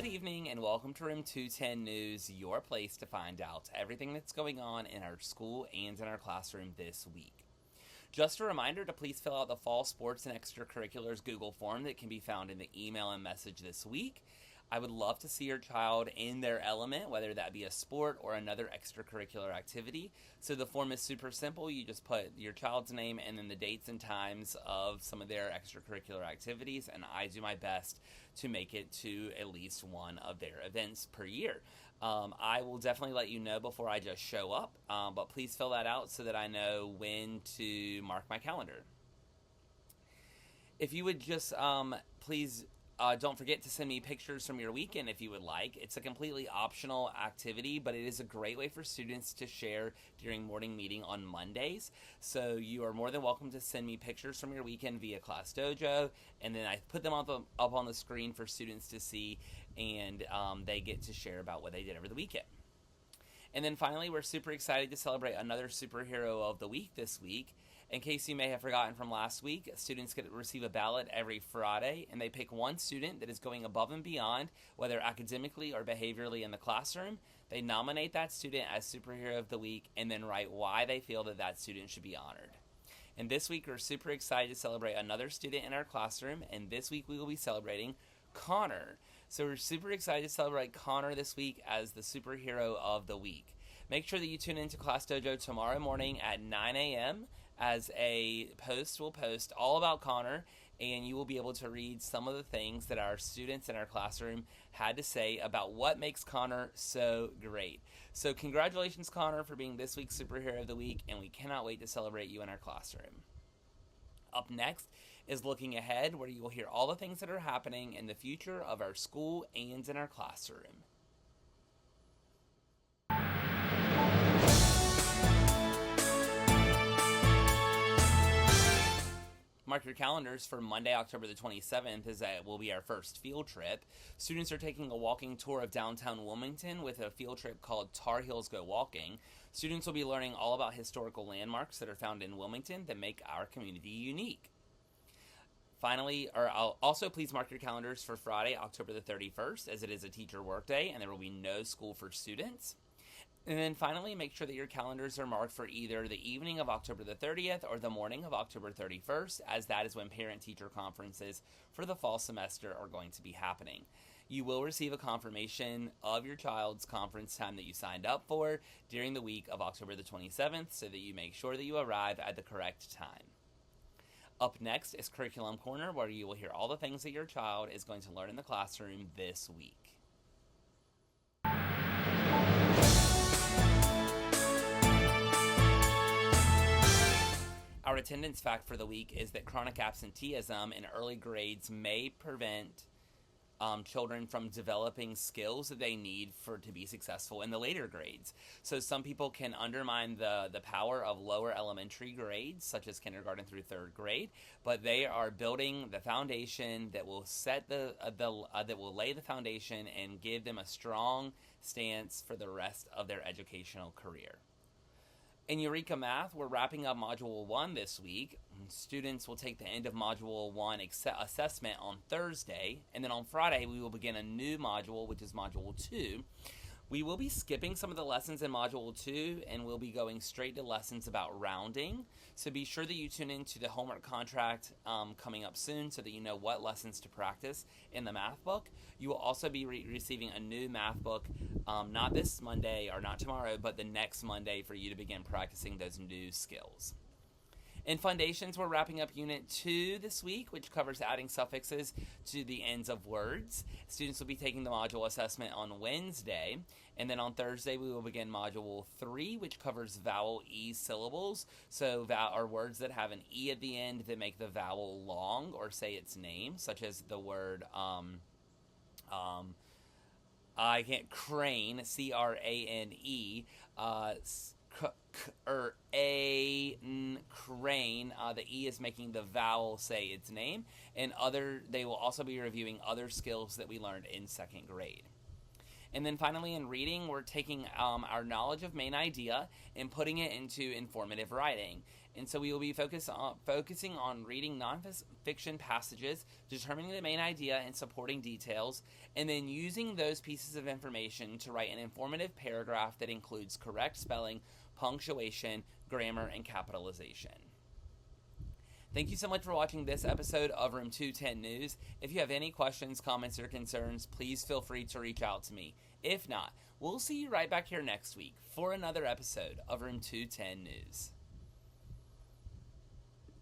evening and welcome to Room 210 News, your place to find out everything that's going on in our school and in our classroom this week. Just a reminder to please fill out the Fall Sports and Extracurriculars Google form that can be found in the email and message this week. I would love to see your child in their element, whether that be a sport or another extracurricular activity. So the form is super simple. You just put your child's name and then the dates and times of some of their extracurricular activities, and I do my best to make it to at least one of their events per year. I will definitely let you know before I just show up, but please fill that out so that I know when to mark my calendar. If you would just please don't forget to send me pictures from your weekend if you would like. It's a completely optional activity, but it is a great way for students to share during morning meeting on Mondays. So you are more than welcome to send me pictures from your weekend via Class Dojo, and then I put them up on the screen for students to see, and they get to share about what they did over the weekend. And then finally, we're super excited to celebrate another superhero of the week this week. In case you may have forgotten from last week, students get to receive a ballot every Friday, and they pick one student that is going above and beyond, whether academically or behaviorally in the classroom. They nominate that student as Superhero of the Week and then write why they feel that that student should be honored. And this week, we're super excited to celebrate another student in our classroom, and this week we will be celebrating Connor. So we're super excited to celebrate Connor this week as the Superhero of the Week. Make sure that you tune into Class Dojo tomorrow morning at 9 a.m. as a post will post all about Connor, and you will be able to read some of the things that our students in our classroom had to say about what makes Connor so great. So congratulations, Connor, for being this week's Superhero of the Week, and we cannot wait to celebrate you in our classroom. Up next is Looking Ahead, where you will hear all the things that are happening in the future of our school and in our classroom. Mark your calendars for Monday, October the 27th, as that will be our first field trip. Students are taking a walking tour of downtown Wilmington with a field trip called Tar Heels Go Walking. Students will be learning all about historical landmarks that are found in Wilmington that make our community unique. Finally, also please mark your calendars for Friday, October the 31st, as it is a teacher workday and there will be no school for students. And then finally, make sure that your calendars are marked for either the evening of October the 30th or the morning of October 31st, as that is when parent-teacher conferences for the fall semester are going to be happening. You will receive a confirmation of your child's conference time that you signed up for during the week of October the 27th so that you make sure that you arrive at the correct time. Up next is Curriculum Corner, where you will hear all the things that your child is going to learn in the classroom this week. Our attendance fact for the week is that chronic absenteeism in early grades may prevent children from developing skills that they need to be successful in the later grades. So some people can undermine the power of lower elementary grades, such as kindergarten through third grade, but they are building the foundation that will that will lay the foundation and give them a strong stance for the rest of their educational career. In Eureka Math, we're wrapping up Module 1 this week. Students will take the end of Module 1 assessment on Thursday, and then on Friday we will begin a new module, which is Module 2. We will be skipping some of the lessons in Module 2, and we'll be going straight to lessons about rounding. So be sure that you tune into the homework contract coming up soon so that you know what lessons to practice in the math book. You will also be receiving a new math book, not this Monday or not tomorrow, but the next Monday for you to begin practicing those new skills. In Foundations, we're wrapping up Unit 2 this week, which covers adding suffixes to the ends of words. Students will be taking the module assessment on Wednesday, and then on Thursday we will begin Module 3, which covers vowel E syllables, so are words that have an E at the end that make the vowel long or say its name, such as the word crane, C-R-A-N-E, crane, the E is making the vowel say its name, and they will also be reviewing other skills that we learned in second grade. And then finally in reading, we're taking our knowledge of main idea and putting it into informative writing. And so we will be focusing on reading nonfiction passages, determining the main idea and supporting details, and then using those pieces of information to write an informative paragraph that includes correct spelling, punctuation, grammar, and capitalization. Thank you so much for watching this episode of Room 210 News. If you have any questions, comments, or concerns, please feel free to reach out to me. If not, we'll see you right back here next week for another episode of Room 210 News.